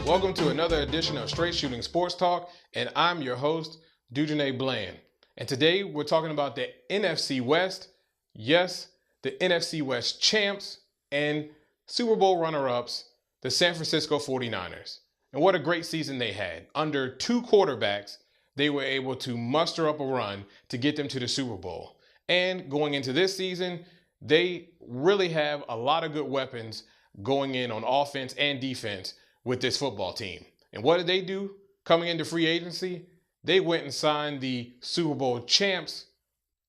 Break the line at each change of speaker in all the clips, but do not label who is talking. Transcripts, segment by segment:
Welcome to another edition of Straight Shooting Sports Talk, and I'm your host, Dujane Bland. And today we're talking about the NFC West. Yes, the NFC West champs and Super Bowl runner-ups, the San Francisco 49ers. And what a great season they had. Under two quarterbacks, they were able to muster up a run to get them to the Super Bowl. And going into this season, they really have a lot of good weapons going in on offense and defense with this football team. And what did they do coming into free agency? They went and signed the Super Bowl champs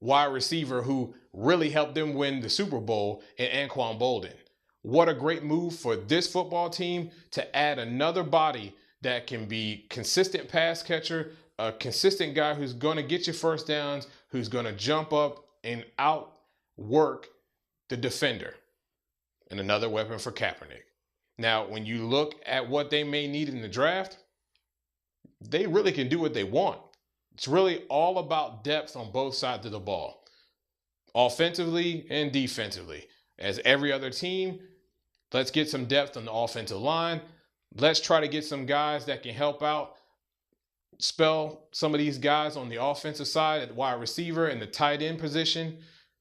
wide receiver who really helped them win the Super Bowl in Anquan Boldin. What a great move for this football team to add another body that can be consistent pass catcher, a consistent guy who's going to get you first downs, who's going to jump up and outwork the defender. And another weapon for Kaepernick. Now, when you look at what they may need in the draft, they really can do what they want. It's really all about depth on both sides of the ball, offensively and defensively. As every other team, let's get some depth on the offensive line. Let's try to get some guys that can help out, spell some of these guys on the offensive side at the wide receiver and the tight end position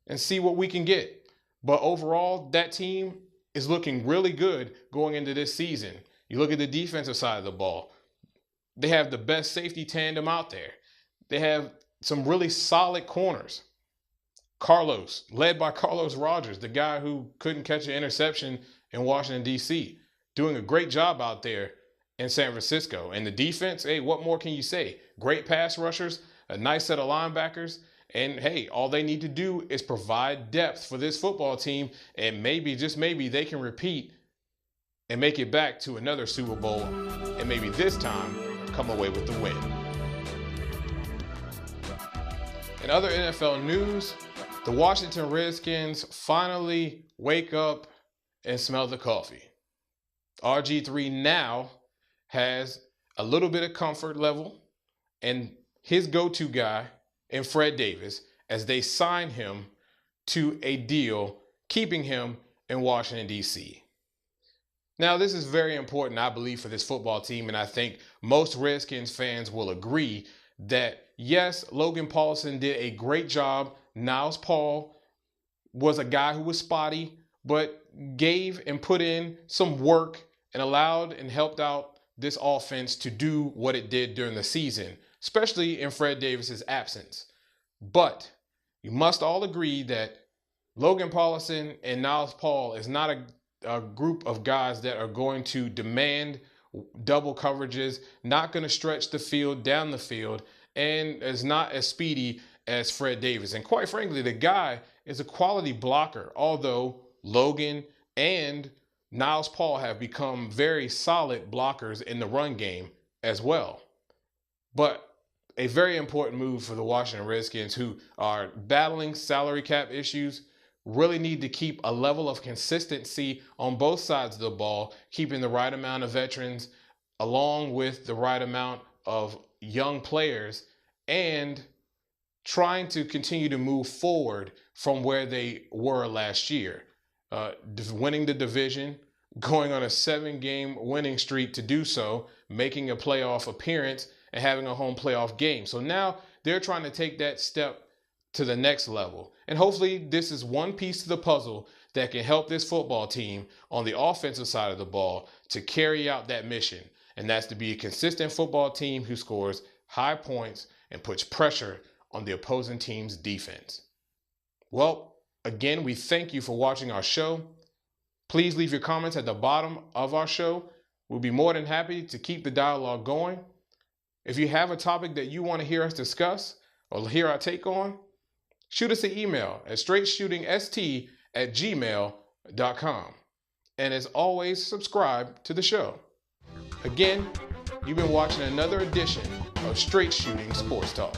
and see what we can get. But overall, that team is looking really good going into this season. You look at the defensive side of the ball. They have the best safety tandem out there. They have some really solid corners. Carlos, led by Carlos Rogers, the guy who couldn't catch an interception in Washington, D.C., doing a great job out there in San Francisco. And the defense, hey, what more can you say? Great pass rushers, a nice set of linebackers. And hey, all they need to do is provide depth for this football team, and maybe, just maybe, they can repeat and make it back to another Super Bowl, and maybe this time come away with the win. In other NFL news, the Washington Redskins finally wake up and smell the coffee. RG3 now has a little bit of comfort level and his go-to guy in Fred Davis as they sign him to a deal, keeping him in Washington, D.C. Now, this is very important, I believe, for this football team, and I think most Redskins fans will agree that, yes, Logan Paulson did a great job. Niles Paul was a guy who was spotty, but gave and put in some work and allowed and helped out this offense to do what it did during the season, especially in Fred Davis's absence. But you must all agree that Logan Paulson and Niles Paul is not a group of guys that are going to demand double coverages, not going to stretch the field down the field, and is not as speedy as Fred Davis. And quite frankly, the guy is a quality blocker, although Logan and Niles Paul have become very solid blockers in the run game as well. But a very important move for the Washington Redskins, who are battling salary cap issues, really need to keep a level of consistency on both sides of the ball, keeping the right amount of veterans along with the right amount of young players, and trying to continue to move forward from where they were last year. Winning the division, going on a 7-game winning streak to do so, making a playoff appearance, and having a home playoff game. So now they're trying to take that step to the next level. And hopefully this is one piece of the puzzle that can help this football team on the offensive side of the ball to carry out that mission. And that's to be a consistent football team who scores high points and puts pressure on the opposing team's defense. Well, again, we thank you for watching our show. Please leave your comments at the bottom of our show. We'll be more than happy to keep the dialogue going. If you have a topic that you want to hear us discuss or hear our take on, shoot us an email at straightshootingst@gmail.com. And as always, subscribe to the show. Again, you've been watching another edition of Straight Shooting Sports Talk.